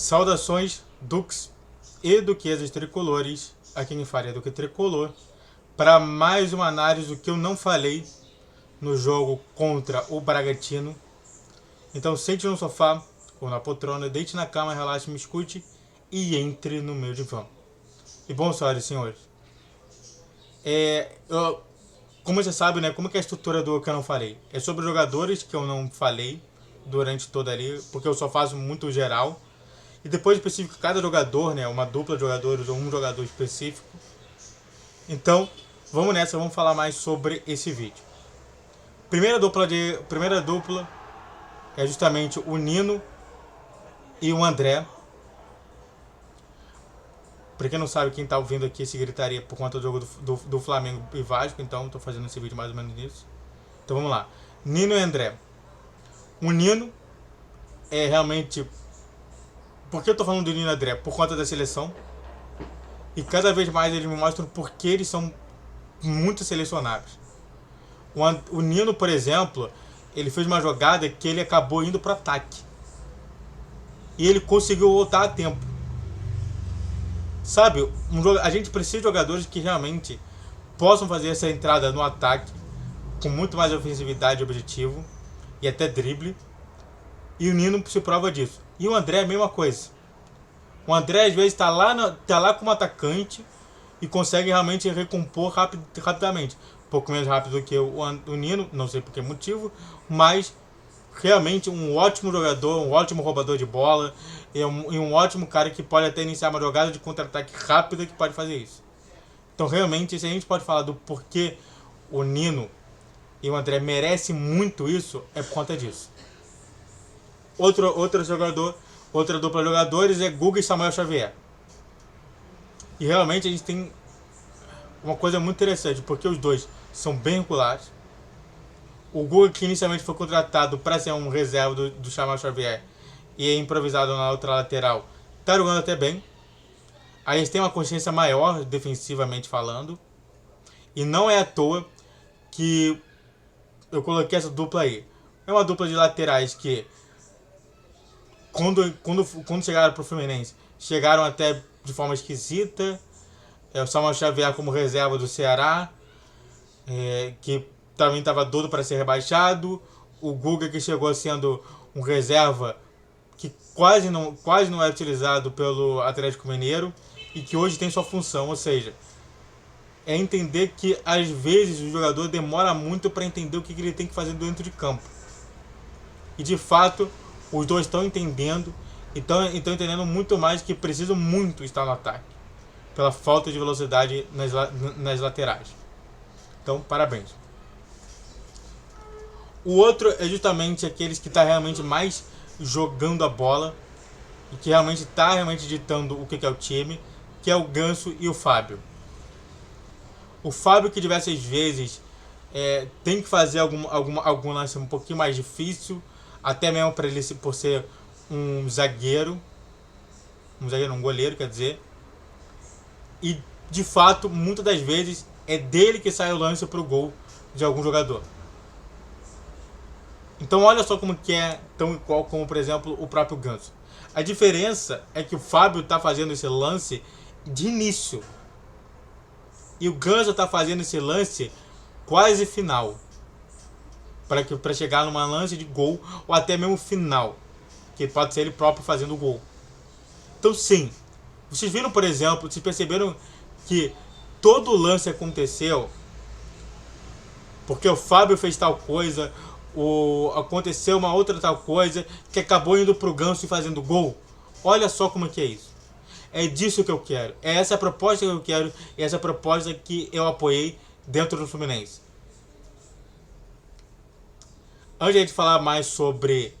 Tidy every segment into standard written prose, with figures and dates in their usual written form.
Saudações, Dux e duquesas tricolores, aqui quem fala é Duque Tricolor, para mais uma análise do que eu não falei no jogo contra o Bragantino. Então sente no sofá ou na poltrona, deite na cama, relaxe, me escute e entre no meu divã. E bom, senhoras e senhores, como você sabe, né, como que é a estrutura do que eu não falei? É sobre jogadores que eu não falei durante toda ali, porque eu só faço muito geral. E depois específico cada jogador, né, uma dupla de jogadores ou um jogador específico. Então, vamos nessa, vamos falar mais sobre esse vídeo. Primeira dupla é justamente o Nino e o André. Pra quem não sabe, quem tá ouvindo aqui se gritaria por conta do jogo do Flamengo e Vasco, então tô fazendo esse vídeo mais ou menos nisso. Então vamos lá. Nino e André. O Nino é realmente... Por que eu tô falando do Nino e André? Por conta da seleção. E cada vez mais eles me mostram por que eles são muito selecionáveis. O Nino, por exemplo, ele fez uma jogada que ele acabou indo pro ataque. E ele conseguiu voltar a tempo. Sabe, a gente precisa de jogadores que realmente possam fazer essa entrada no ataque com muito mais ofensividade e objetivo, e até drible. E o Nino se prova disso. E o André é a mesma coisa. O André às vezes tá lá como atacante e consegue realmente recompor rapidamente. Um pouco menos rápido que o Nino, não sei por que motivo, mas realmente um ótimo jogador, um ótimo roubador de bola e um ótimo cara que pode até iniciar uma jogada de contra-ataque rápida que pode fazer isso. Então realmente, se a gente pode falar do porquê o Nino e o André merecem muito isso, é por conta disso. Outra dupla de jogadores é Guga e Samuel Xavier. E realmente a gente tem uma coisa muito interessante, porque os dois são bem regulares. O Guga, que inicialmente foi contratado para ser um reserva do Samuel Xavier e é improvisado na outra lateral, tá jogando até bem. Aí eles têm uma consciência maior, defensivamente falando. E não é à toa que eu coloquei essa dupla aí. É uma dupla de laterais que, quando chegaram pro Fluminense, chegaram até de forma esquisita. O Samuel Xavier como reserva do Ceará, que também estava doido para ser rebaixado. O Guga, que chegou sendo um reserva que quase não é utilizado pelo Atlético Mineiro e que hoje tem sua função, ou seja, é entender que às vezes o jogador demora muito para entender o que ele tem que fazer dentro de campo. E de fato, os dois estão entendendo e estão entendendo muito mais que precisam muito estar no ataque, pela falta de velocidade nas laterais. Então, parabéns. O outro é justamente aqueles que está realmente mais jogando a bola e que realmente está ditando o que é o time, que é o Ganso e o Fábio. O Fábio, que diversas vezes tem que fazer algum lance um pouquinho mais difícil, até mesmo para ele, por ser um goleiro, quer dizer. E de fato, muitas das vezes é dele que sai o lance para o gol de algum jogador. Então olha só como que é tão igual como, por exemplo, o próprio Ganso. A diferença é que o Fábio está fazendo esse lance de início. E o Ganso está fazendo esse lance quase final. Para chegar numa lance de gol ou até mesmo final. Que pode ser ele próprio fazendo o gol. Então sim, vocês viram, por exemplo, vocês perceberam que todo lance aconteceu porque o Fábio fez tal coisa, aconteceu uma outra tal coisa, que acabou indo pro Ganso e fazendo gol. Olha só como que é isso. É disso que eu quero. É essa a proposta que eu quero. E essa proposta que eu apoiei dentro do Fluminense. Antes de a gente falar mais sobre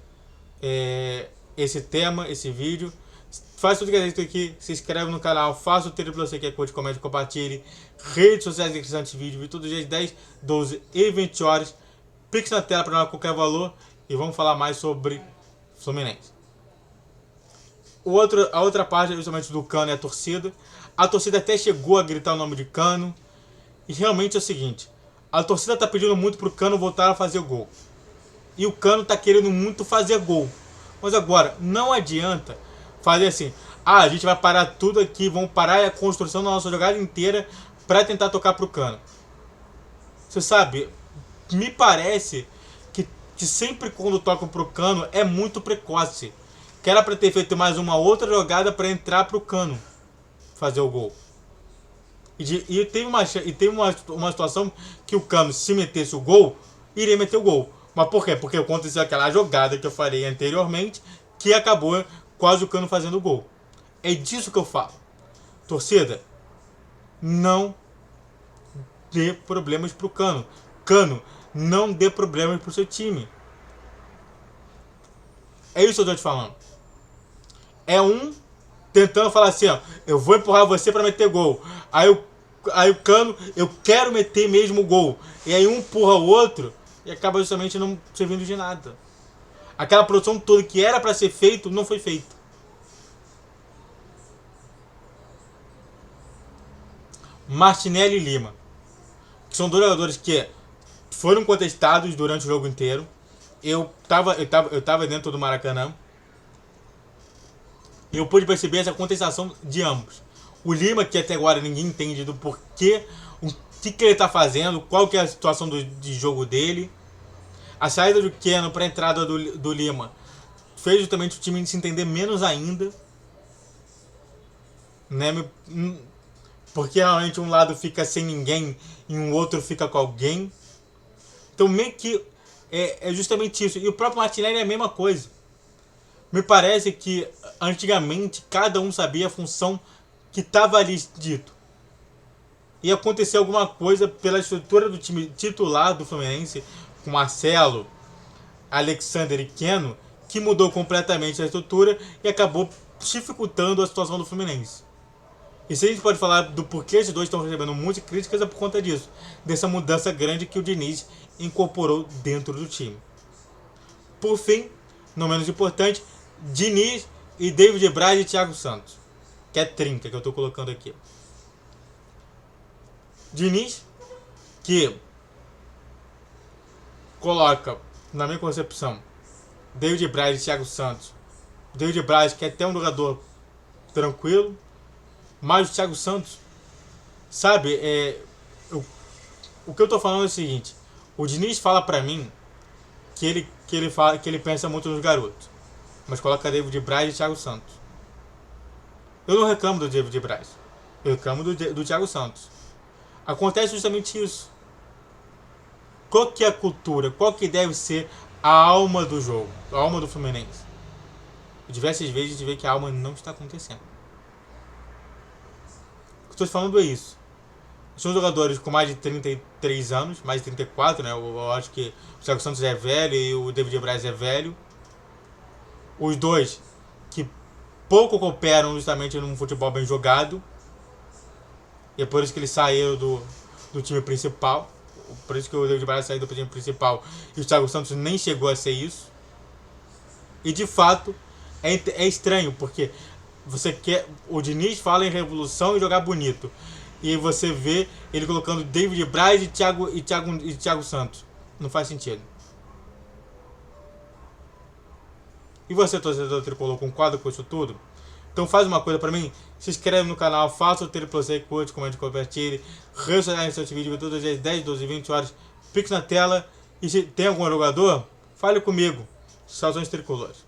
esse tema, esse vídeo, faça tudo que a gente tem aqui, se inscreve no canal, faça o trilho para você que curte, comente, compartilhe. Redes sociais de desse vídeo, todos os dias 10, 12 e 20 horas. Pix na tela para não qualquer valor. E vamos falar mais sobre Fluminense. A outra parte é justamente do Cano e a torcida. A torcida até chegou a gritar o nome de Cano. E realmente é o seguinte: a torcida está pedindo muito pro Cano voltar a fazer gol. E o Cano está querendo muito fazer gol. Mas agora, não adianta fazer assim, a gente vai parar tudo aqui, vamos parar a construção da nossa jogada inteira para tentar tocar pro cano. Você sabe, me parece que sempre quando tocam pro cano é muito precoce. Que era para ter feito mais uma outra jogada para entrar pro cano fazer o gol. E teve uma situação que o Cano, se metesse o gol, iria meter o gol. Mas por quê? Porque aconteceu aquela jogada que eu falei anteriormente, que acabou quase o Cano fazendo o gol. É disso que eu falo. Torcida, não dê problemas pro Cano. Cano, não dê problemas pro seu time. É isso que eu tô te falando. É um tentando falar assim, ó, eu vou empurrar você para meter gol. Aí o Cano, eu quero meter mesmo o gol. E aí um empurra o outro e acaba justamente não servindo de nada. Aquela produção toda que era para ser feito, não foi feito. Martinelli e Lima, que são dois jogadores que foram contestados durante o jogo inteiro. Eu tava dentro do Maracanã. E eu pude perceber essa contestação de ambos. O Lima, que até agora ninguém entende do porquê, o que ele está fazendo, qual que é a situação de jogo dele. A saída do Keno para a entrada do Lima fez justamente o time se entender menos ainda. Né? Porque realmente um lado fica sem ninguém e um outro fica com alguém. Então meio que é justamente isso. E o próprio Martinelli é a mesma coisa. Me parece que antigamente cada um sabia a função que estava ali dito. E aconteceu alguma coisa pela estrutura do time titular do Fluminense, com Marcelo, Alexander e Keno, que mudou completamente a estrutura e acabou dificultando a situação do Fluminense. E se a gente pode falar do porquê esses dois estão recebendo muitas críticas, é por conta disso. Dessa mudança grande que o Diniz incorporou dentro do time. Por fim, não menos importante, Diniz e David Braz e Thiago Santos, que é 30 que eu estou colocando aqui. Diniz, que coloca, na minha concepção, David Braz e Thiago Santos. David Braz, que é até um jogador tranquilo, mas o Thiago Santos, sabe, o que eu estou falando é o seguinte: o Diniz fala pra mim que ele pensa muito nos garotos, mas coloca David Braz e Thiago Santos. Eu não reclamo do David Braz, eu reclamo do Thiago Santos. Acontece justamente isso. Qual que é a cultura? Qual que deve ser a alma do jogo? A alma do Fluminense? Diversas vezes a gente vê que a alma não está acontecendo. O que eu estou falando é isso. São jogadores com mais de 33 anos, mais de 34, né? Eu acho que o Thiago Santos é velho e o David Braz é velho. Os dois que pouco cooperam justamente num futebol bem jogado. E é por isso que eles saíram do time principal. Por isso que o David Braz saiu do time principal e o Thiago Santos nem chegou a ser isso. E de fato é estranho, porque você quer. O Diniz fala em revolução e jogar bonito. E você vê ele colocando David Braz e Thiago Santos. Não faz sentido. E você, torcedor tricolor, concorda com isso tudo? Então faz uma coisa pra mim, se inscreve no canal, faça o triplo C, curte, comente, compartilhe, redes sociais nesse vídeo todas as 10, 12, 20 horas, pique na tela, e se tem algum jogador, fale comigo. Saudações tricolores.